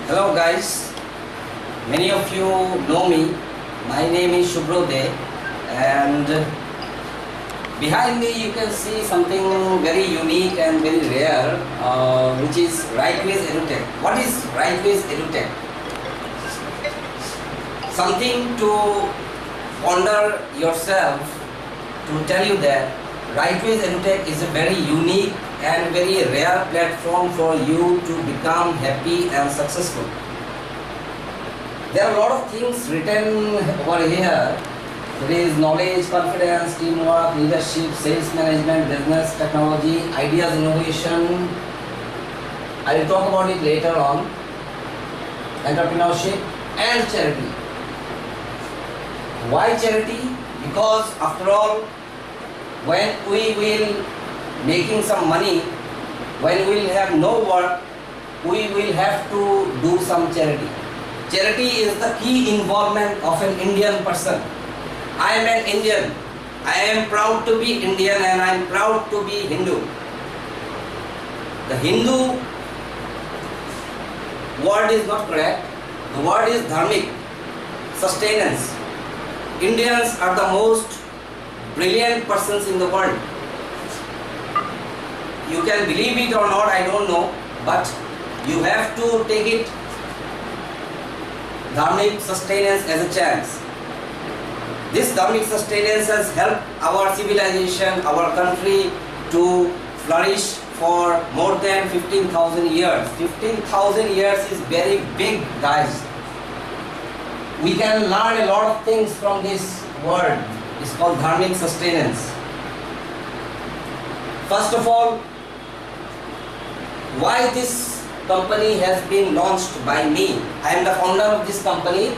Hello guys, many of you know me. My name is Shubhrode and behind me you can see something very unique and very rare which is Rightways EduTech. What is Rightways EduTech? Something to ponder yourself to tell you that Rightways EduTech is a very unique and very rare platform for you to become happy and successful. There are a lot of things written over here. There is knowledge, confidence, teamwork, leadership, sales management, business, technology, ideas, innovation. I will talk about it later on. Entrepreneurship and charity. Why charity? Because after all, when we will making some money, when we will have no work, we will have to do some charity. Charity is the key involvement of an Indian person. I am an Indian. I am proud to be Indian and I am proud to be Hindu. The Hindu word is not correct. The word is dharmic, sustenance. Indians are the most brilliant persons in the world. You can believe it or not, I don't know, but you have to take it dharmic sustenance as a chance. This dharmic sustenance has helped our civilization, our country to flourish for more than 15,000 years. 15,000 years is very big, guys. We can learn a lot of things from this word. It's called dharmic sustenance. First of all, why this company has been launched by me. I am the founder of this company,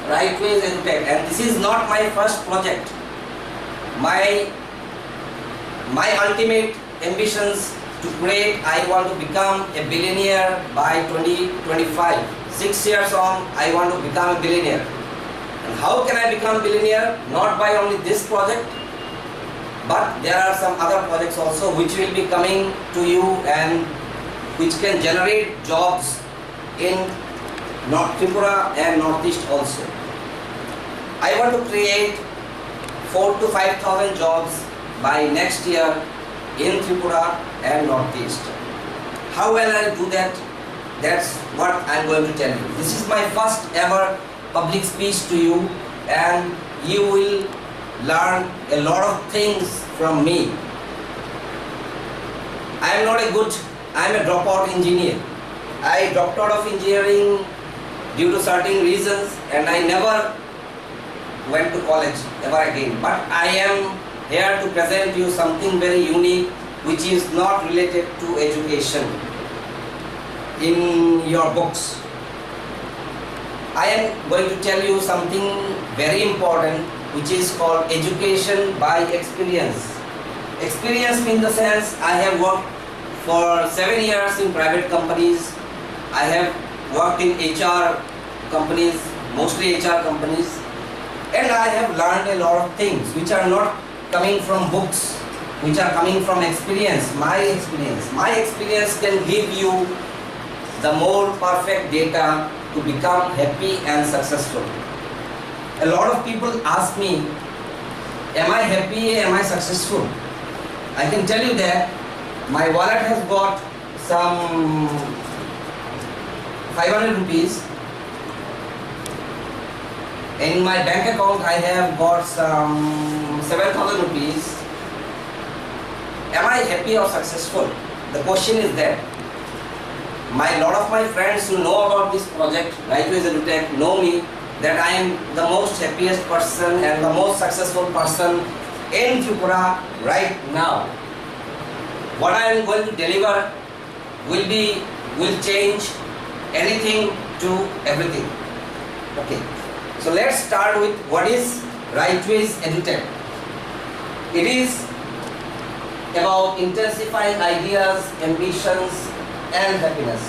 Rightways EduTech, and this is not my first project. My ultimate ambitions to create, I want to become a billionaire by 2025. 6 years on, I want to become a billionaire. And how can I become a billionaire? Not by only this project, but there are some other projects also which will be coming to you and which can generate jobs in North Tripura and Northeast also. I want to create 4,000 to 5,000 jobs by next year in Tripura and Northeast. How will I do that? That's what I am going to tell you. This is my first ever public speech to you and you will learn a lot of things from me. I am a dropout engineer. I dropped out of engineering due to certain reasons and I never went to college ever again. But I am here to present you something very unique which is not related to education in your books. I am going to tell you something very important which is called education by experience. Experience in the sense I have worked for 7 years in private companies. I have worked in HR companies, mostly HR companies, and I have learned a lot of things which are not coming from books, which are coming from experience, my experience. My experience can give you the more perfect data to become happy and successful. A lot of people ask me, am I happy, am I successful? I can tell you that my wallet has got some 500 rupees. In my bank account I have got some 7,000 rupees. Am I happy or successful? The question is that lot of my friends who know about this project, Rightways EduTech, know me that I am the most happiest person and the most successful person in Tripura right now. What I am going to deliver will change anything to everything. Okay, so let's start with what is Rightways EduTech. It is about intensifying ideas, ambitions and happiness.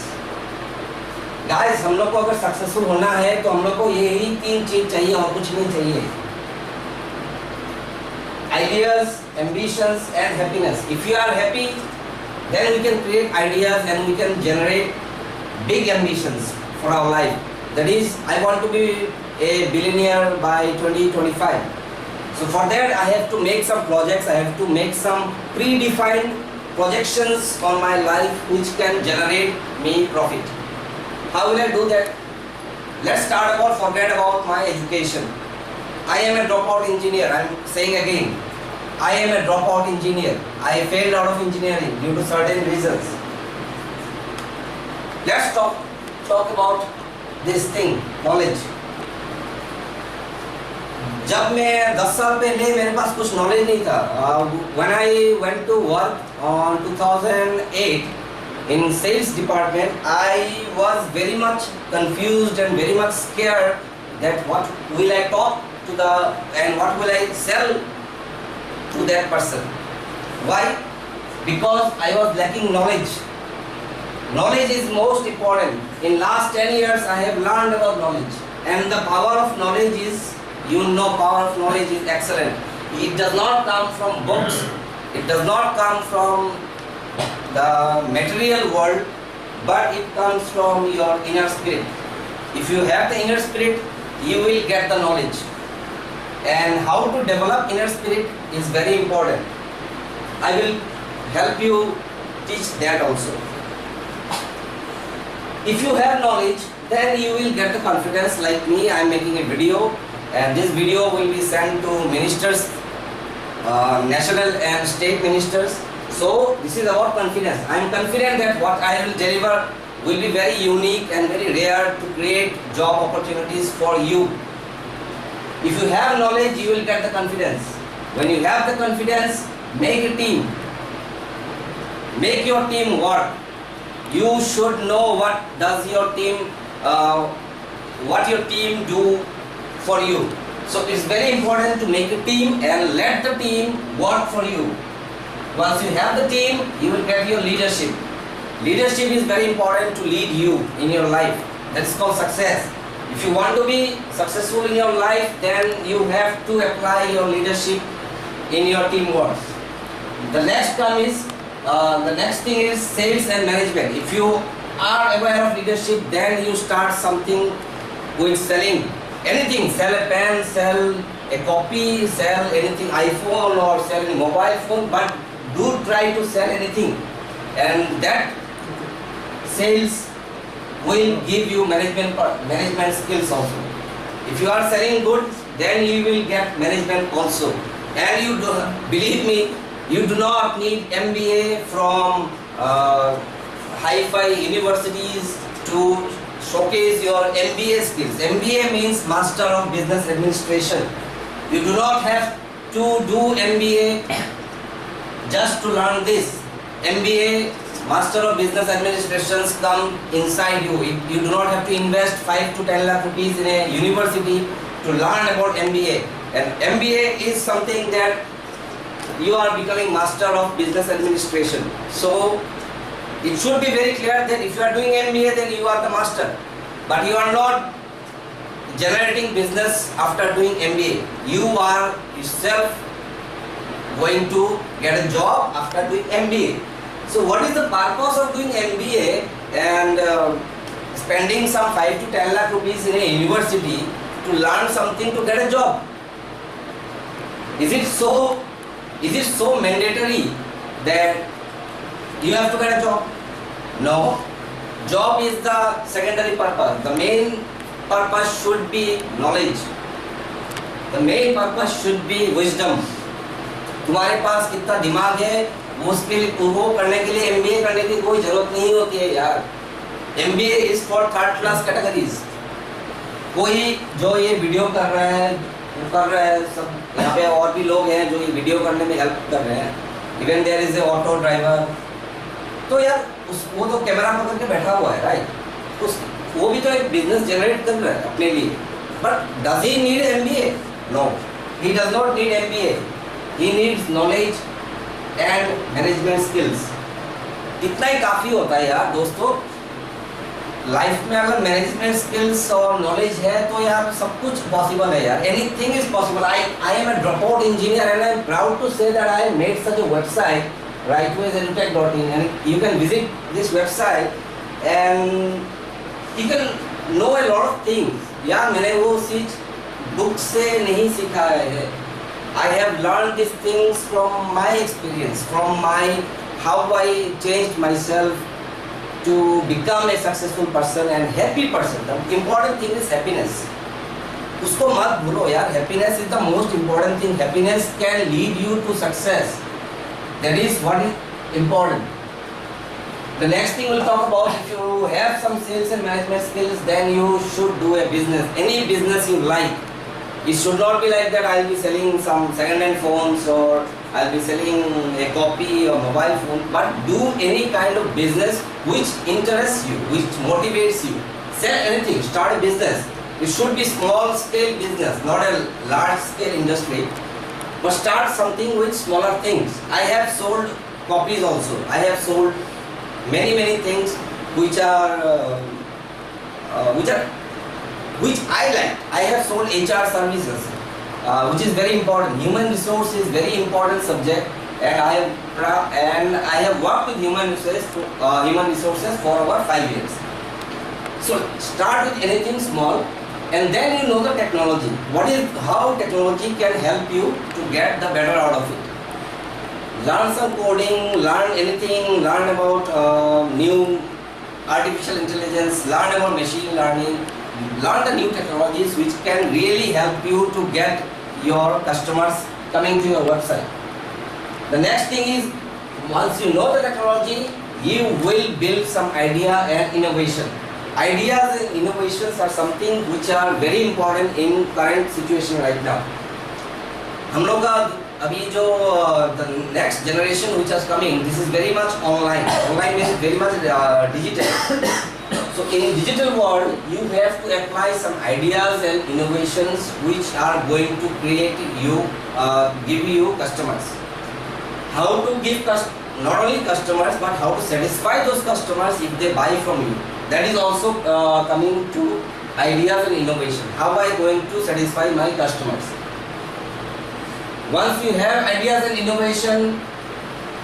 Guys, हम लोग को अगर successful होना है तो हम लोग को यही 3 चीज चाहिए और कुछ नहीं चाहिए. Ideas, ambitions and happiness. If you are happy, then we can create ideas and we can generate big ambitions for our life. That is, I want to be a billionaire by 2025. So for that I have to make some projects, I have to make some predefined projections on my life which can generate me profit. How will I do that? Let's start about, forget about my education. I am a dropout engineer. I am saying again, I am a dropout engineer. I failed out of engineering due to certain reasons. Let's talk about this thing, knowledge. जब मैं 10 साल पहले मेरे पास कुछ knowledge नहीं था. When I went to work on 2008 in sales department, I was very much confused and very much scared that what will I talk to and what will I sell to that person. Why? Because I was lacking knowledge. Knowledge is most important. In last 10 years I have learned about knowledge, and the power of knowledge is, power of knowledge is excellent. It does not come from books, it does not come from the material world, but it comes from your inner spirit. If you have the inner spirit, you will get the knowledge. And how to develop inner spirit is very important. I will help you teach that also. If you have knowledge, then you will get the confidence. Like me, I am making a video, and this video will be sent to ministers, national and state ministers. So this is about confidence. I am confident that what I will deliver will be very unique and very rare to create job opportunities for you. If you have knowledge, you will get the confidence. When you have the confidence, make a team. Make your team work. You should know what your team do for you. So it's very important to make a team and let the team work for you. Once you have the team, you will get your leadership. Leadership is very important to lead you in your life. That's called success. If you want to be successful in your life, then you have to apply your leadership in your teamwork. The next thing is sales and management. If you are aware of leadership, then you start something with selling. Anything, sell a pen, sell a copy, sell anything, iPhone or sell a mobile phone, but do try to sell anything. And that sales will give you management skills also. If you are selling goods, then you will get management also. And you do, believe me, you do not need MBA from hi-fi universities to showcase your MBA skills. MBA means Master of Business Administration. You do not have to do MBA just to learn this. MBA, Master of Business Administrations come inside you. You do not have to invest 5 to 10 lakh rupees in a university to learn about MBA. And MBA is something that you are becoming Master of Business Administration. So it should be very clear that if you are doing MBA, then you are the master. But you are not generating business after doing MBA. You are yourself going to get a job after doing MBA. So what is the purpose of doing MBA and spending some 5 to 10 lakh rupees in a university to learn something to get a job? Is it so mandatory that you have to get a job? No. Job is the secondary purpose. The main purpose should be knowledge. The main purpose should be wisdom. तुम्हारे पास कितना दिमाग है वो करने के लिए MBA करने की कोई जरूरत नहीं होती है यार. MBA is for third class categories. कोई जो ये वीडियो कर रहा है सब यहाँ पे और भी लोग हैं जो ये वीडियो करने में हेल्प कर रहे हैं. Even there is a auto driver. तो यार वो तो कैमरा पकड़ के बैठा हुआ है, राइट? वो भी तो एक बिजनेस जनरेट कर रहा है अपने लिए. But does he need MBA? No, he does not need MBA. He needs knowledge and management skills. इतना ही काफ़ी होता है यार दोस्तों. लाइफ में अगर मैनेजमेंट स्किल्स और नॉलेज है तो यार सब कुछ पॉसिबल है यार. Anything is possible. I am a drop out engineer and I am proud to say that I made such a website, rightways.edutech.in, and you can visit this website and you can know a lot of things. यार मैंने वो चीज book से नहीं सीखा है. I have learned these things from my experience, from my how I changed myself to become a successful person and happy person. The important thing is happiness. उसको मत भूलो यार. Happiness is the most important thing. Happiness can lead you to success. That is what is important. The next thing we'll talk about, if you have some sales and management skills, then you should do a business. Any business you like. It should not be like that I'll be selling some second-hand phones or I'll be selling a copy or mobile phone. But do any kind of business which interests you, which motivates you. Sell anything, start a business. It should be small-scale business, not a large-scale industry. But start something with smaller things. I have sold copies also. I have sold many things which I like. I have sold HR services, which is very important. Human resource is very important subject, and I have worked with human resources for over 5 years. So start with anything small, and then you know the technology. How technology can help you to get the better out of it. Learn some coding, learn anything, learn about new artificial intelligence, learn about machine learning, learn the new technologies which can really help you to get your customers coming to your website. The next thing is, once you know the technology, you will build some idea and innovation. Ideas and innovations are something which are very important in current situation right now. हम लोग का अभी जो the next generation which is coming, this is very much online. Online means very much digital. So in digital world, you have to apply some ideas and innovations which are going to create you, give you customers. How to give not only customers, but how to satisfy those customers if they buy from you. That is also coming to ideas and innovation. How am I going to satisfy my customers? Once you have ideas and innovation,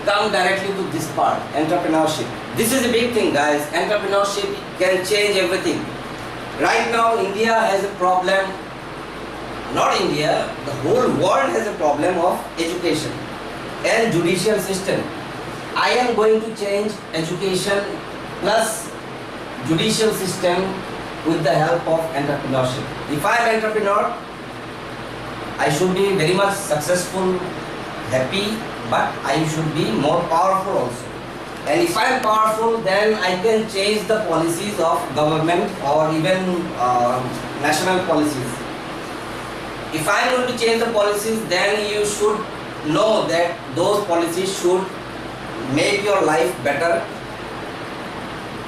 come directly to this part, entrepreneurship. This is a big thing, guys. Entrepreneurship can change everything. Right now, India has a problem. Not India, the whole world has a problem of education and judicial system. I am going to change education plus judicial system with the help of entrepreneurship. If I am an entrepreneur, I should be very much successful, happy, but I should be more powerful also. And if I am powerful, then I can change the policies of government or even national policies. If I am going to change the policies, then you should know that those policies should make your life better.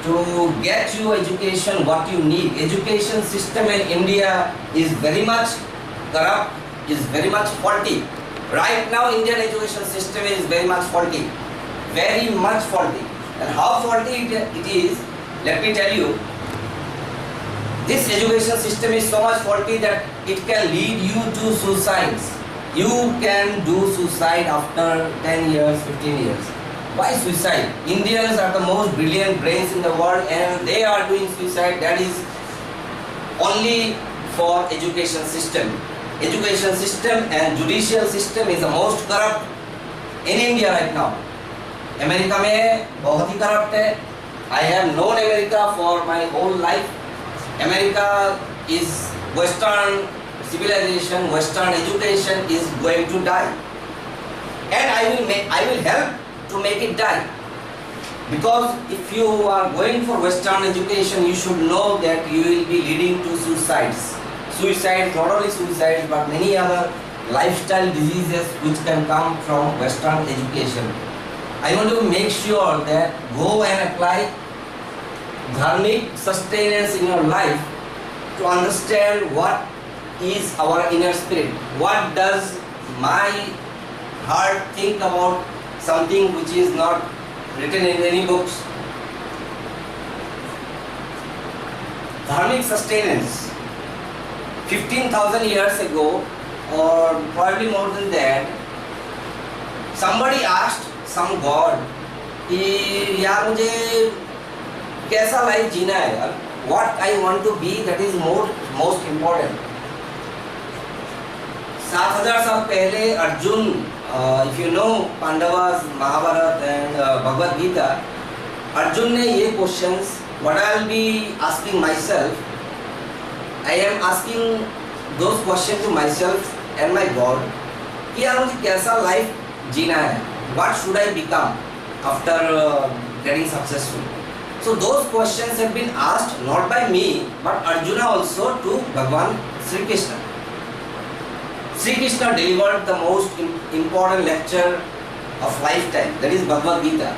To get you education, what you need. Education system in India is very much corrupt, is very much faulty. Right now, Indian education system is very much faulty. Very much faulty. And how faulty it is, let me tell you. This education system is so much faulty that it can lead you to suicides. You can do suicide after 10 years, 15 years. Why suicide? Indians are the most brilliant brains in the world and they are doing suicide. That is only for education system. Education system and judicial system is the most corrupt in India right now. America में बहुत ही corrupt है. I have known America for my whole life. America is Western civilization, Western education is going to die. And I will help to make it die. Because if you are going for Western education, you should know that you will be leading to suicides. Suicides, not only suicides, but many other lifestyle diseases which can come from Western education. I want to make sure that go and apply dharmic sustenance in your life to understand what is our inner spirit. What does my heart think about something which is not written in any books. Dharmic sustenance. 15,000 years ago, or probably more than that, somebody asked some god कि यार मुझे कैसा life जीना है यार, what I want to be, that is most important. 7000 साल पहले Arjun, if you know Pandavas, Mahabharata and Bhagavad Gita, Arjun ने ये questions, what I will be asking myself, I am asking those questions to myself and my God, कि यार मुझे कैसा life जीना है, what should I become after getting successful. So those questions have been asked not by me but Arjuna also to Bhagwan Sri Krishna. Sri Krishna delivered the most important lecture of lifetime, that is Bhagavad Gita.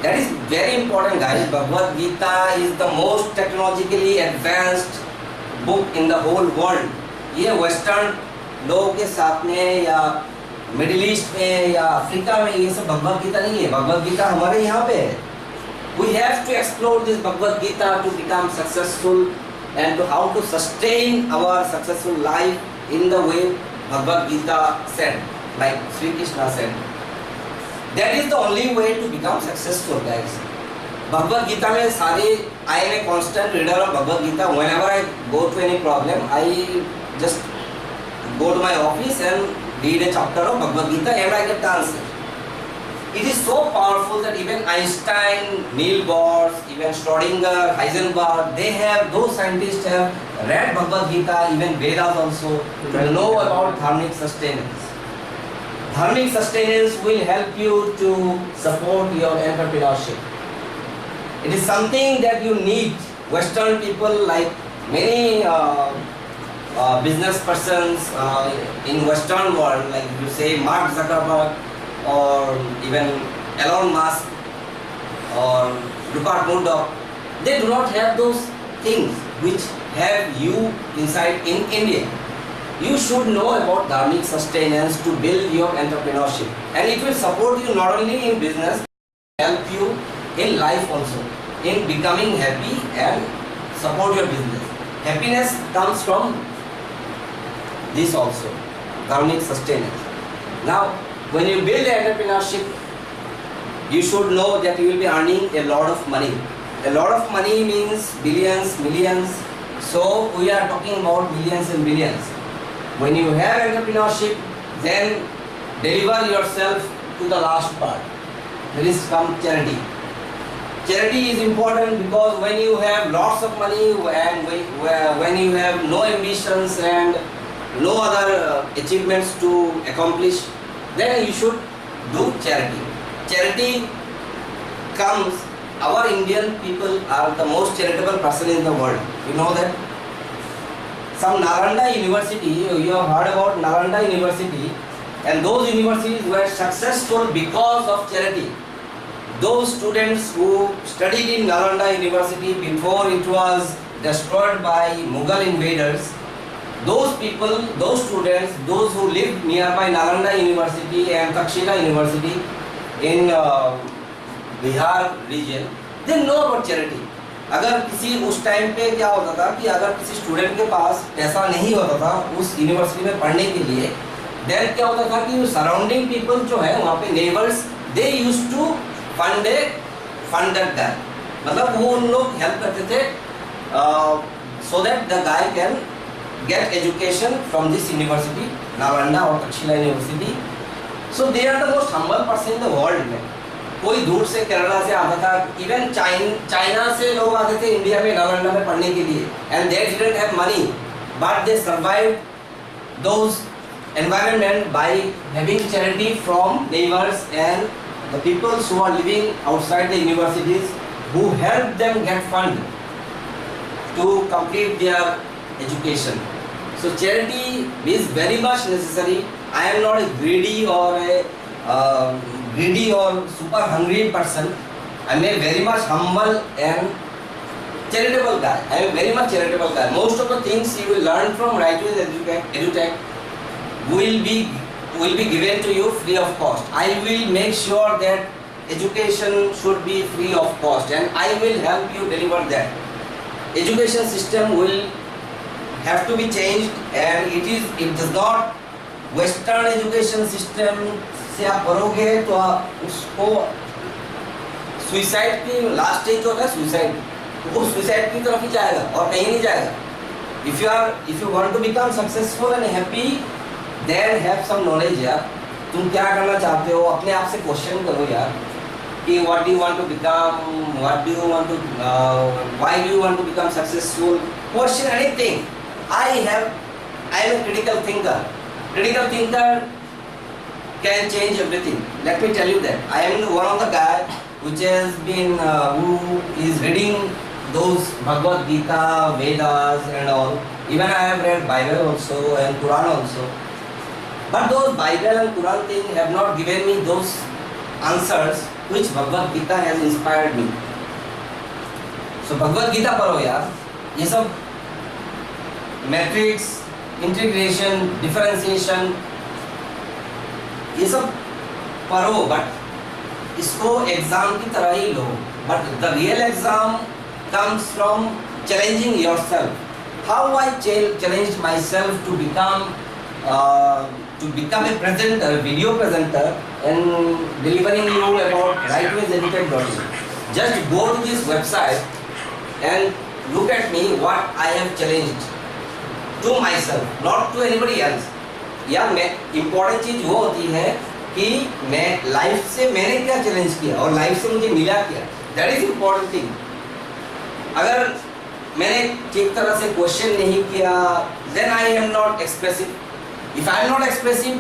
That is very important, guys. Bhagavad Gita is the most technologically advanced book in the whole world. ये western लोगों के साथ में या middle east में या Africa में ये सब भगवद गीता नहीं है. भगवद गीता हमारे यहाँ पे है. We have to explore this Bhagavad Gita to become successful and to how to sustain our successful life in the way Bhagavad Gita said, like Sri Krishna said. That is the only way to become successful, guys. Bhagavad Gita में सारे, I am a constant reader of Bhagavad Gita. Whenever I go to any problem, I just go to my office and read a chapter of Bhagavad Gita and I get the answer. It is so powerful that even Einstein, Niels Bohr, even Schrödinger, Heisenberg, those scientists have read Bhagavad Gita, even Vedas also, to know about dharmic sustenance. Dharmic sustenance will help you to support your entrepreneurship. It is something that you need. Western people, like many business persons in Western world, like you say Mark Zuckerberg or even Elon Musk or Rupert Murdoch, they do not have those things which have you inside in India. You should know about dharmic sustenance to build your entrepreneurship, and it will support you not only in business, help you in life also, in becoming happy and support your business. Happiness comes from this also, dharmic sustenance. Now, when you build entrepreneurship, you should know that you will be earning a lot of money. A lot of money means billions, millions. So we are talking about millions and billions. When you have entrepreneurship, then deliver yourself to the last part. There is some charity. Charity is important because when you have lots of money and when you have no ambitions and no other achievements to accomplish, then you should do charity. Charity comes, our Indian people are the most charitable person in the world. You know that? Some Nalanda University, you have heard about Nalanda University, and those universities were successful because of charity. Those students who studied in Nalanda University before it was destroyed by Mughal invaders, those people, those students, those who lived nearby Nalanda University and Takshila University in Bihar region, they know about charity. अगर किसी उस time पे क्या होता था कि अगर किसी स्टूडेंट के पास पैसा नहीं होता था उस यूनिवर्सिटी में पढ़ने के लिए, देन क्या होता था कि सराउंडिंग पीपल जो है वहाँ पे neighbours, they used to fund that guy. मतलब वो उन लोग हेल्प करते थे so that the guy can get education from this university, Nalanda or Takshila University. So they are the most humble person in the world में. कोई दूर से केरला से आता था, इवन चाइना से लोग आते थे इंडिया में नालंदा में पढ़ने के लिए, and they didn't have money, but they survived those environment by having charity from neighbors and the people who are living outside the universities, who help them get fund to complete their education. So charity is very much necessary. I am not a greedy or super hungry person. I am a very much humble and charitable guy. I am very much charitable guy. Most of the things you will learn from Rightways EduTech will be given to you free of cost. I will make sure that education should be free of cost, and I will help you deliver that. Education system will have to be changed, and it does not, Western education system से आप पढ़ोगे तो उसको suicide की last stage होता है, suicide. वो suicide की तरफ ही जाएगा और कहीं नहीं जाएगा. If you want to become successful and happy, then have some knowledge यार. तुम क्या करना चाहते हो, अपने आप से क्वेश्चन करो यार कि what do you want to become, what do you want to, why do you want to become successful. Question anything. I am a critical thinker. Critical thinker can change everything. Let me tell you that I am one of the guy which has been who is reading those Bhagavad Gita, Vedas and all. Even I have read Bible also and Quran also. But those Bible and Quran thing have not given me those answers which Bhagavad Gita has inspired me. So Bhagavad Gita पढ़ो यार. ये सब matrix, integration, differentiation, ये सब पढ़ो, but इसको exam की तरह ही लो. But the real exam comes from challenging yourself. How I challenged myself to become a presenter, video presenter, and delivering you about Rightways educated.in. Just go to this website and look at me what I have challenged to myself, not to anybody else. यार मैं important चीज वो होती है कि मैं life से मैंने क्या चैलेंज किया और लाइफ से मुझे मिला क्या. That is important thing. अगर मैंने ठीक तरह से क्वेश्चन नहीं किया, then I am not expressive. If I am not expressive,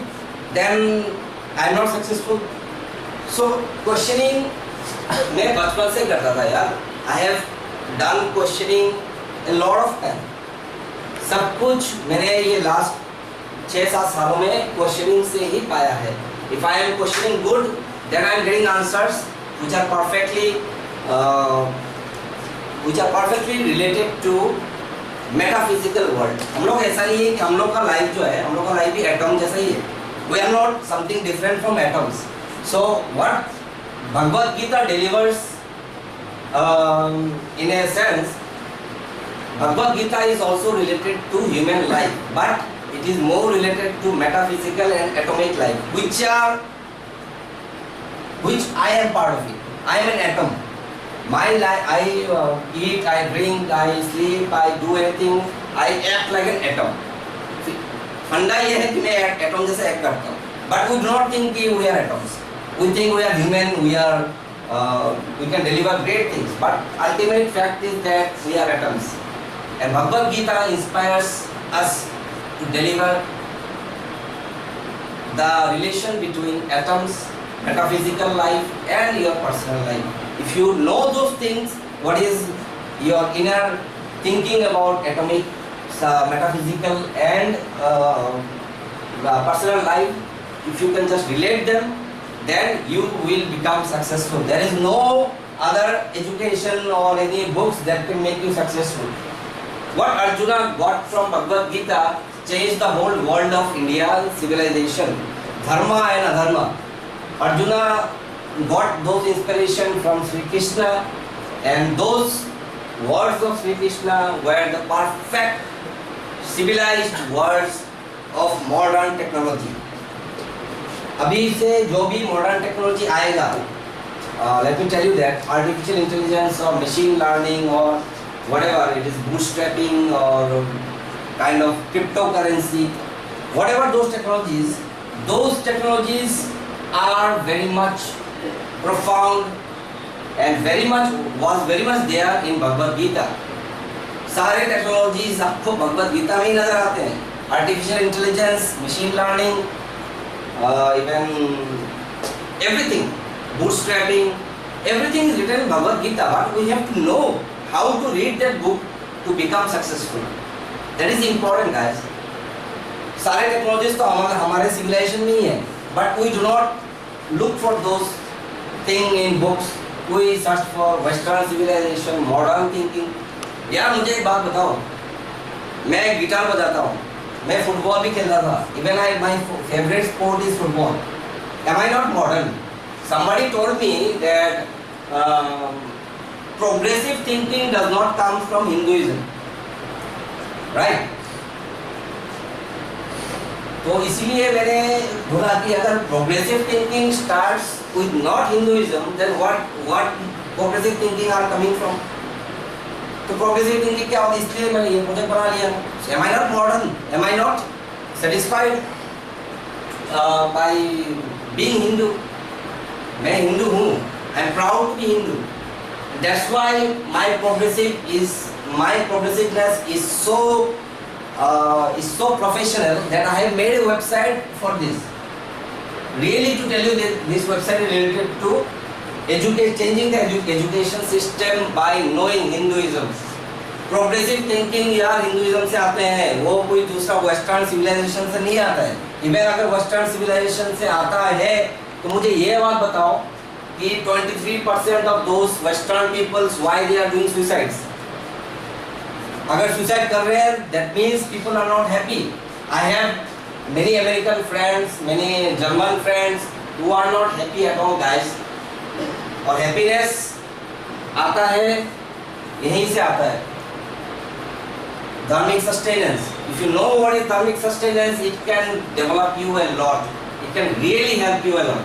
then I am not successful. So questioning मैं बचपन से करता था यार. I have done questioning a lot of time. सब कुछ मैंने ये लास्ट 6-7 सालों में क्वेश्चनिंग से ही पाया है. If I am questioning good, then I am getting answers which are perfectly related to metaphysical world. हम लोग ऐसा नहीं है कि हम लोग का लाइफ जो है, हम लोग का लाइफ भी एटम जैसा ही है. We are not something different from atoms. So what Bhagavad Gita delivers, in a sense, Bhagavad Gita is also related to human life, but it is more related to metaphysical and atomic life, which I am part of it. I am an atom. My life, I eat, I drink, I sleep, I do anything. I act like an atom. फंडा ये है कि मैं atom जैसे act करता हूँ. But we do not think कि we are atoms. We think we are human. We can deliver great things. But ultimate fact is that we are atoms. And Bhagavad Gita inspires us to deliver the relation between atoms, metaphysical life, and your personal life. If you know those things, what is your inner thinking about atomic, metaphysical, and personal life, if you can just relate them, then you will become successful. There is no other education or any books that can make you successful. What Arjuna got from Bhagavad Gita changed the whole world of Indian civilization, dharma and adharma. Arjuna got those inspiration from Sri Krishna, and those words of Sri Krishna were the perfect civilized words of modern technology. अभी से जो भी modern technology आएगा, let me tell you that artificial intelligence or machine learning or whatever it is, bootstrapping or kind of cryptocurrency, whatever those technologies are very much profound and was very much there in Bhagavad Gita. सारे technologies आपको भगवद गीता में ही नजर आते हैं. Artificial intelligence, machine learning, even everything, bootstrapping, everything is written in Bhagavad Gita. But we have to know how to read that book to become successful. That is important, guys. सारे technologies तो हमारे civilisation में ही है, but we do not look for those thing in books. We search for Western civilization, modern thinking. यार मुझे एक बात बताओ, मैं गिटार बजाता हूँ, मैं फुटबॉल भी खेलता था. Even my favorite sport is football. Am I not modern? Somebody told me that progressive thinking does not come from Hinduism, right? तो इसीलिए मैंने बोला कि अगर progressive thinking starts with not Hinduism, then what progressive thinking are coming from. तो progressive thinking क्या होती है, इसलिए मैंने ये प्रोजेक्ट बना लिया। Am I not modern, am I not satisfied by being Hindu? मैं हिंदू हूँ, I am proud to be Hindu. That's why my progressiveness is so professional that I have made a website for this. Really, to tell you that this website is related to changing the education system by knowing Hinduism. Progressive thinking यार Hinduism से आते हैं, वो कोई दूसरा western civilization से नहीं आता है। इवन अगर वेस्टर्न सिविलाइजेशन से आता है तो मुझे ये बात बताओ कि 23% of those western peoples why they are doing suicides? अगर सुसाइड कर रहे हैं, that means people are not happy. I have many American friends, many German friends who are not happy at all, guys. और happiness आता है, यहीं से आता है, dharmic sustenance. If you know what is dharmic sustenance, it can develop you a lot. It can really help you a lot.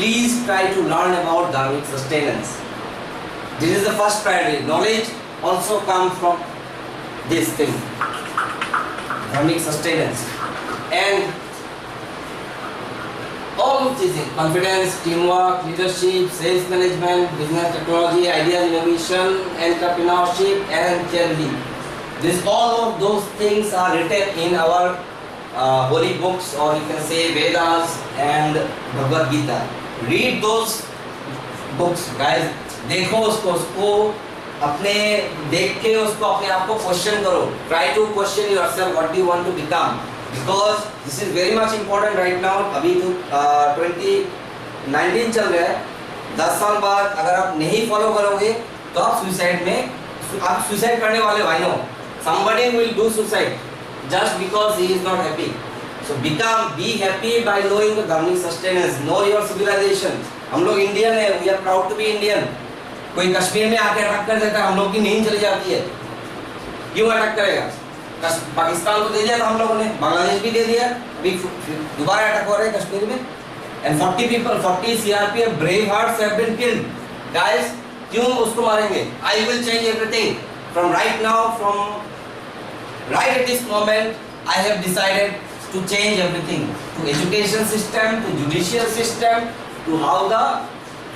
Please try to learn about dharmic sustenance. This is the first priority. Knowledge also comes from this thing, dharmic sustenance, and all of these things: confidence, teamwork, leadership, sales management, business technology, ideas, innovation, entrepreneurship, and charity. All of those things are written in our holy books, or you can say Vedas and Bhagavad Gita. Read those books, guys. देखो उसको अपने देख के उसको अपने आप को question करो. Try to question yourself. What do you want to become? Because this is very much important right now. अभी तो 2019 चल रहा है. 10 साल बाद अगर आप नहीं फॉलो करोगे तो आप सुसाइड करने वाले भाई हो. Somebody will do suicide just because he is not happy. So be happy by knowing the dharmic sustenance. Know your civilization. हम लोग इंडियन है. We are proud to be Indian. कोई कश्मीर में आके अटैक कर देता है, हम लोग की नींद चली जाती है. क्यों अटैक करेगा? पाकिस्तान को दे दिया था हम लोगों ने, बांग्लादेश भी दे दिया, अभी दोबारा अटैक हो रहे हैं कश्मीर में. And 40 CRPF brave hearts have been killed. Guys, क्यों उसको मारेंगे? I will change everything. From right now, right at this moment, I have decided to change everything. To education system, to judicial system, to how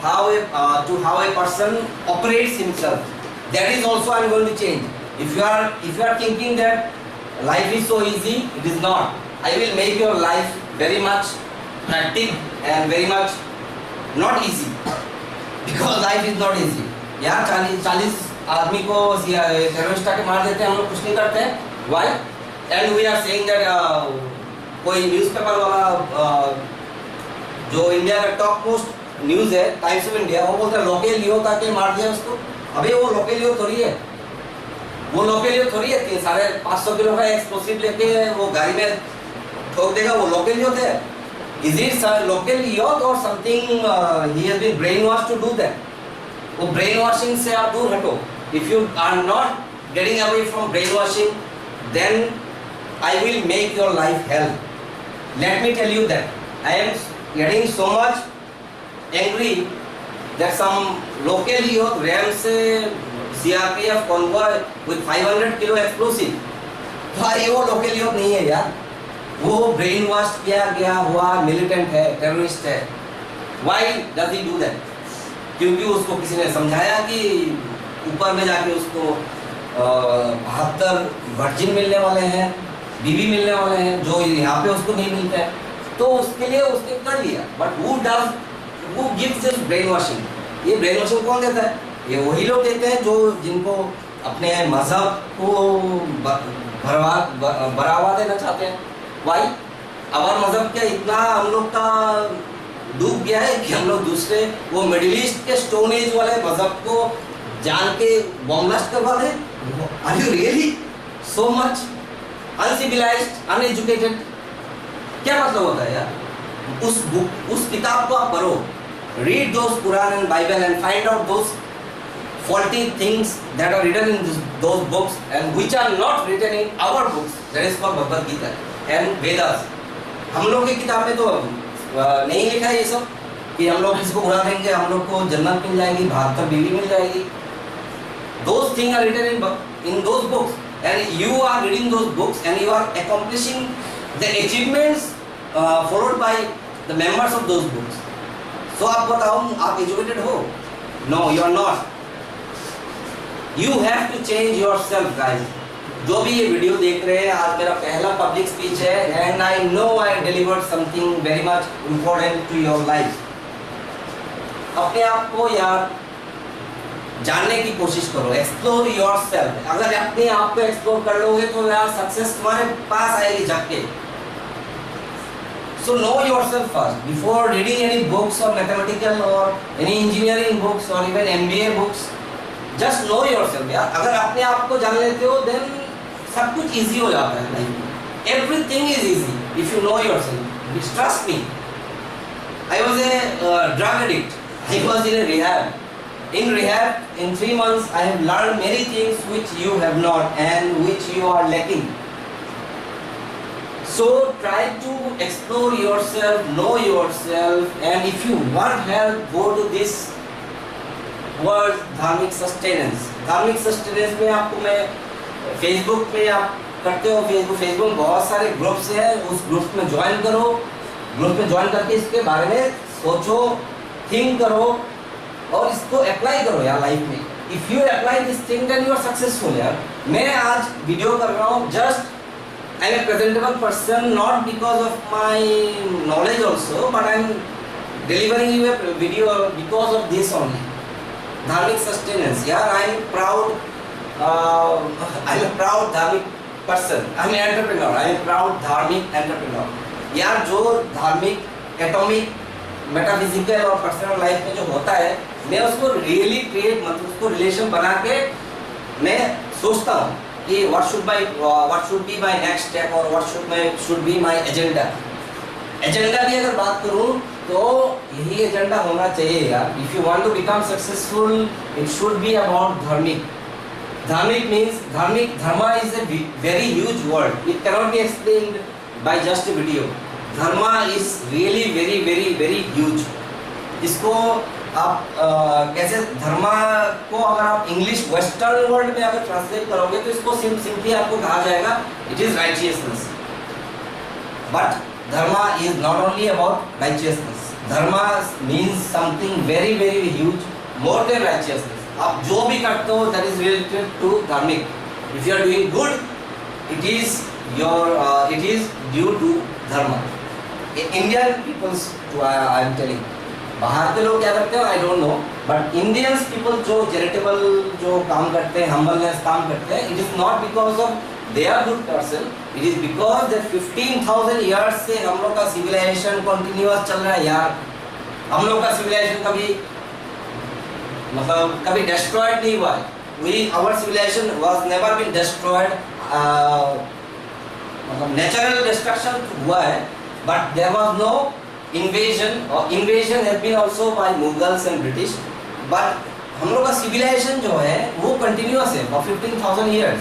a person operates himself. That is also I am going to change. If you are thinking that life is so easy, it is not. I will make your life very much hectic and very much not easy. Because life is not easy. यार 40 आदमी को terrorist आके मार देते हैं, हम लोग कुछ नहीं करते हैं. Why? And we are saying that कोई न्यूज़पेपर वाला जो इंडिया का टॉप मोस्ट न्यूज़ है, टाइम्स ऑफ इंडिया, वो बोलते हैं लोकल लियो ताकि मार दिया उसको. अबे वो लोकल लियो थोड़ी है, वो लोकल लियो थोड़ी है कि 550 किलो का एक्सप्लोसिव लेके वो गाड़ी में ठोक देगा. वो लोकल लियो थे. Is it local yacht or something he has been brainwashed to do that? वो brainwashing से आप दूर हटो. If you are not getting away from brainwashing, then I will make your life hell. Let me tell you that I am getting so much angry that some local yacht ran से CRPF convoy with 500 kilo explosive. भाई वो local yacht नहीं है यार, वो brain wash किया गया हुआ मिलिटेंट है, टेररिस्ट है. Why does he do that? क्योंकि उसको किसी ने समझाया कि ऊपर में जाके उसको 72 वर्जिन मिलने वाले हैं, बीवी मिलने वाले हैं, जो यहाँ पे उसको नहीं मिलते हैं, तो उसके लिए उसने कर लिया. But who gives this brainwashing? ये ब्रेन वॉशिंग कौन देता है? ये वही लोग देते हैं जो जिनको अपने मजहब को बढ़ावा देना चाहते हैं. वाई? हमारा मजहब क्या इतना हम लोग का डूब गया है कि हम लोग दूसरे वो मिडिल ईस्ट के स्टोन एज वाले मजहब को जान के बॉम्ब ब्लास्ट करवा दें? Are you really so much uncivilized, uneducated? क्या मतलब होता है यार? उस किताब को आप पढ़ो. Read those Quran and Bible and find out those faulty things that are written in those books and which are not written in our books. That is called Bhagavad Gita and Vedas. हम लोग की किताब में तो नहीं लिखा है ये सब कि हम लोग इसको उड़ा देंगे, हम लोग को जन्नत मिल जाएगी, 72 बीवी मिल जाएगी. Those things are written in those books, and you are reading those books and you are accomplishing the achievements followed by the members of those books. So आप बताओ, आप educated हो? No, you are not. You have to change yourself, guys. जो भी ये video देख रहे हैं, आज मेरा पहला पब्लिक स्पीच है, and I know I delivered something very much important to your life. अपने आप को यार जानने की कोशिश करो, एक्सप्लोर योरसेल्फ। अगर अपने आप को एक्सप्लोर कर लोगे तो यार सक्सेस तुम्हारे पास आएगी झपके। So know yourself first before reading any books or mathematical or any engineering books or even MBA books. Just know yourself यार। अगर अपने आप को जान लेते हो then सब कुछ easy हो जाता है लाइफ में। Everything is easy if you know yourself. Trust me. I was a drug addict. I was in a rehab. In rehab, in 3 months, I have learned many things which you have not and which you are lacking. So try to explore yourself, know yourself, and if you want help, go to this word धार्मिक sustenance. धार्मिक sustenance में आपको मैं Facebook पे आप करते हो, Facebook बहुत सारे ग्रुप्स हैं, उस ग्रुप में ज्वाइन करो। ग्रुप में ज्वाइन करके इसके बारे में सोचो, थिंक करो और इसको अप्लाई करो यार लाइफ में। If you apply this thing then you are successful यार। मैं आज वीडियो कर रहा हूँ, just I am a presentable person, not because of my knowledge also, but I am delivering you a video because of this only. धार्मिक sustenance यार, I am proud धार्मिक person, I am entrepreneur, I am proud धार्मिक entrepreneur. यार जो धार्मिक atomic metaphysical और personal life में जो होता है, मैं उसको रियली क्रिएट, मतलब उसको रिलेशन बना के मैं सोचता हूँ कि what should be my next step और what should be my agenda. Agenda भी अगर बात करूँ तो यही एजेंडा होना चाहिए यार। If you want to become successful, it should be about धार्मिक। धार्मिक means dharma is a very huge word, it cannot be explained by just a video. Dharma is really very very very huge. इसको आप कैसे धर्मा को अगर आप इंग्लिश वेस्टर्न वर्ल्ड में अगर ट्रांसलेट करोगे तो इसको सिंपली आपको कहा जाएगा it is righteousness. But dharma is not only about righteousness, dharma means something very very huge, more than righteousness. आप जो भी करते हो दैट इज रिलेटेड टू धार्मिक। If you are doing good, it is due to dharma. Indian peoples, I am telling, बाहर के लोग क्या करते हैं I don't know, but Indians people जो चैरिटेबल जो काम करते हैं, हम्बलनेस काम करते हैं, it is not because of they are good person, it is because that 15,000 years से हम लोग का सिविलाइजेशन कंटिन्यूअस चल रहा है यार। हम लोग का सिविलाइजेशन कभी डिस्ट्रॉयड नहीं हुआ है। Our civilization was never been destroyed, मतलब नेचुरल डिस्ट्रक्शन हुआ है, but there was no invasion, or invasion has been also by Mughals and British, but हम लोग का civilization जो है वो continuous है for 15,000 years.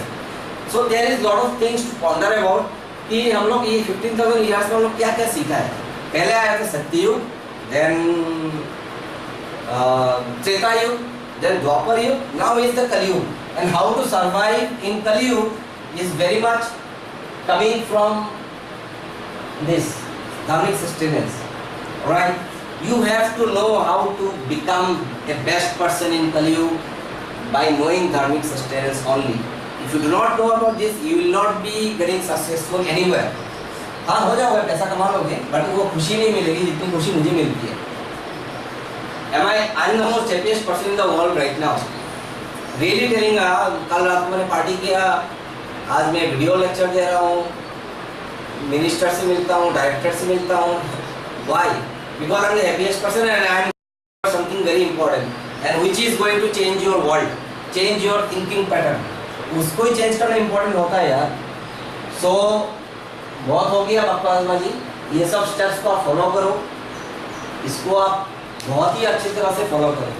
So there is lot of things to ponder about कि हम लोग ये 15,000 years में हम लोग क्या क्या सीखा है। पहले आया था सत्ययुग, then त्रेता युग, then द्वापर युग, now is the कलयुग, and how to survive in कलयुग is very much coming from this dharmic sustenance, right? You have to know how to become a best person in Kali Yuga by knowing dharmic sustenance only. If you do not know about this, you will not be getting successful anywhere. हाँ हो जाओगे, पैसा कमा लोगे, but वो खुशी नहीं मिलेगी जितनी खुशी मुझे मिलती है। I'm the most happiest person in the world right now. Really telling, कल रात को मैंने पार्टी किया, आज मैं वीडियो लेक्चर दे रहा हूँ, मिनिस्टर से मिलता हूँ, डायरेक्टर से मिलता हूँ। Why? Because I am the happiest person and I am something very important and which is going to change your world, change your thinking pattern. उसको ही चेंज करना इम्पोर्टेंट होता है यार। So बहुत हो गया बकवासबाजी, ये सब स्टेप्स को आप फॉलो करो, इसको आप बहुत ही अच्छी तरह से फॉलो करो।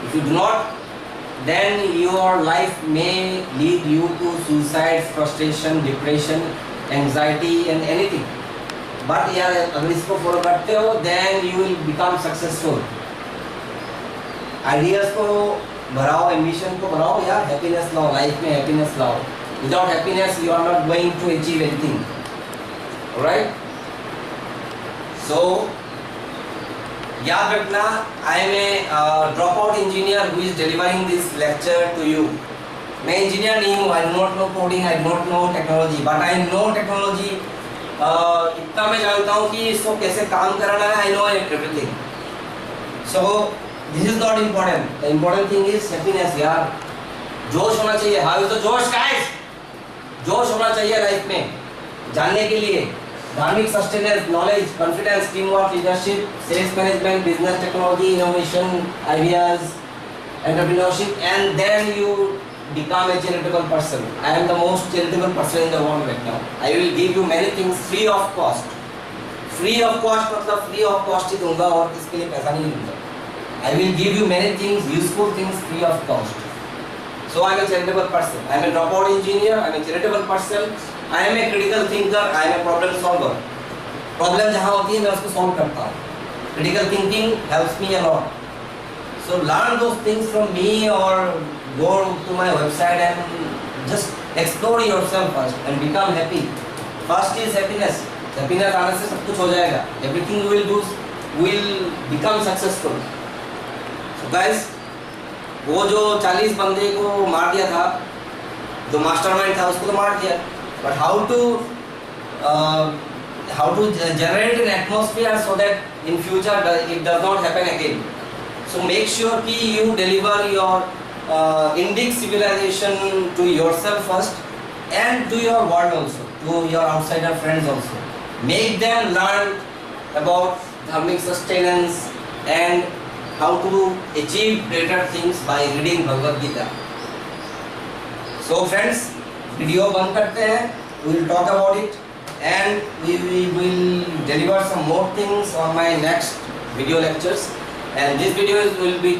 If you do not, then your life may lead you to suicide, frustration, depression, anxiety and anything. But यार अगर इसको फॉलो करते हो then you will become successful. Ideas को भराओ, एम्बिशन को भराओ यार, हैप्पीनेस लाओ, लाइफ में हैप्पीनेस लाओ. Without happiness you are not going to achieve anything. Alright, so याद रखना, I am a drop out engineer who is delivering this lecture to you. मैं engineer नहीं हूँ, I do not know coding, I do not know technology, but I know technology. इतना मैं जानता हूँ कि इसको कैसे काम कराना है. I know everything. So this is not important. The important thing is happiness यार. जोश होना चाहिए. हाउ इज द जोश गाइस? जोश होना चाहिए लाइफ में जानने के लिए. धार्मिक, sustenance, knowledge, confidence, team work, leadership, sales management, business, technology, innovation, ideas, entrepreneurship, and then you become a charitable person. I am the most charitable person in the world right now. I will give you many things free of cost. Free of cost मतलब free of cost ही दूंगा और इसके लिए पैसा नहीं दूंगा. I will give you many things, useful things free of cost. So I am a charitable person. I am a dropout engineer. I am a charitable person. I am a critical thinker. I am a problem solver. Problem जहाँ होती है मैं उसको solve करता हूँ. Critical thinking helps me a lot. So learn those things from me or go to my website and just explore yourself first and become happy. First is happiness. Happiness आने से सब कुछ हो जाएगा. Everything you will do will become successful. So guys, वो जो 40 बंदे को मार दिया था, जो मास्टरमाइंड था उसको तो मार दिया. But how to generate an atmosphere so that in future it does not happen again. So make sure कि you deliver your Indic civilization to yourself first and to your world also, to your outsider friends also. Make them learn about dharmic sustenance and how to achieve greater things by reading Bhagavad Gita. So friends, video बंद करते हैं. We will talk about it and we will deliver some more things on my next video lectures. And this video will be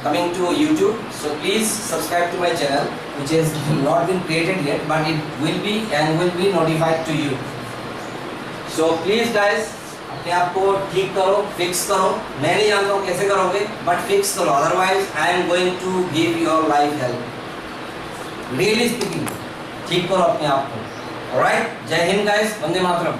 coming to YouTube, so please subscribe to my channel, which has not been created yet, but it will be and will be notified to you. So please guys, अपने आप को ठीक करो, fix करो. मैं नहीं जानता हूँ कैसे करोगे, but fix करो. Otherwise, I am going to give your life help. Really speaking, ठीक करो अपने आप को. Alright, जय हिंद guys, वंदे मातरम.